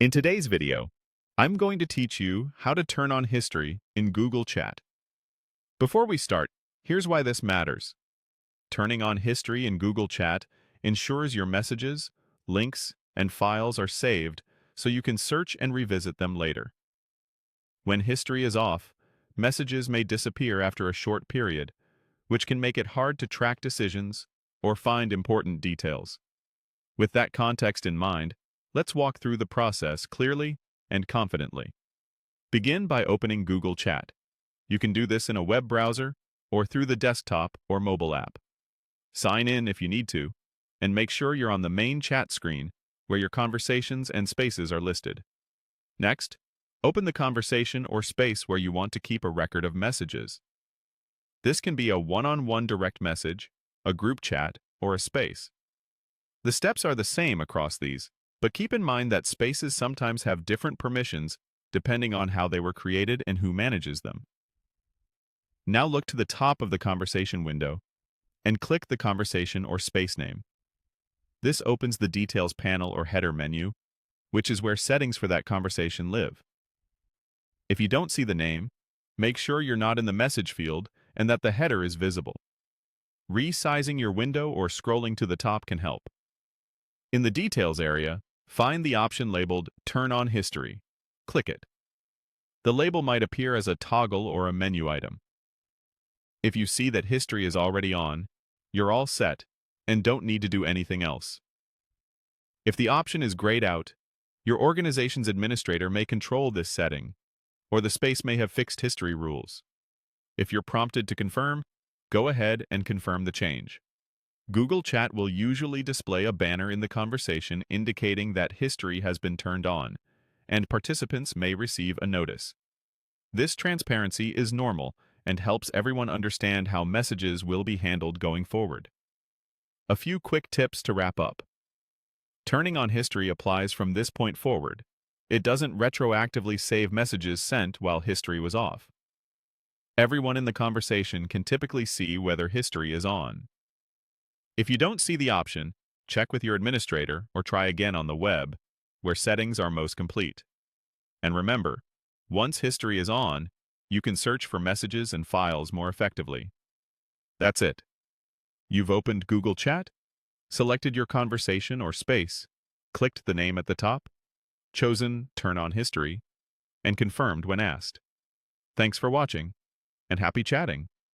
In today's video, I'm going to teach you how to turn on history in Google Chat. Before we start, here's why this matters. Turning on history in Google Chat ensures your messages, links, and files are saved so you can search and revisit them later. When history is off, messages may disappear after a short period, which can make it hard to track decisions or find important details. With that context in mind, let's walk through the process clearly and confidently. Begin by opening Google Chat. You can do this in a web browser or through the desktop or mobile app. Sign in if you need to, and make sure you're on the main chat screen where your conversations and spaces are listed. Next, open the conversation or space where you want to keep a record of messages. This can be a one-on-one direct message, a group chat, or a space. The steps are the same across these, but keep in mind that spaces sometimes have different permissions depending on how they were created and who manages them. Now look to the top of the conversation window and click the conversation or space name. This opens the Details panel or header menu, which is where settings for that conversation live. If you don't see the name, make sure you're not in the message field and that the header is visible. Resizing your window or scrolling to the top can help. In the Details area, find the option labeled Turn on History. Click it. The label might appear as a toggle or a menu item. If you see that history is already on, you're all set and don't need to do anything else. If the option is grayed out, your organization's administrator may control this setting, or the space may have fixed history rules. If you're prompted to confirm, go ahead and confirm the change. Google Chat will usually display a banner in the conversation indicating that history has been turned on, and participants may receive a notice. This transparency is normal and helps everyone understand how messages will be handled going forward. A few quick tips to wrap up. Turning on history applies from this point forward. It doesn't retroactively save messages sent while history was off. Everyone in the conversation can typically see whether history is on. If you don't see the option, check with your administrator or try again on the web, where settings are most complete. And remember, once history is on, you can search for messages and files more effectively. That's it. You've opened Google Chat, selected your conversation or space, clicked the name at the top, chosen Turn on History, and confirmed when asked. Thanks for watching, and happy chatting!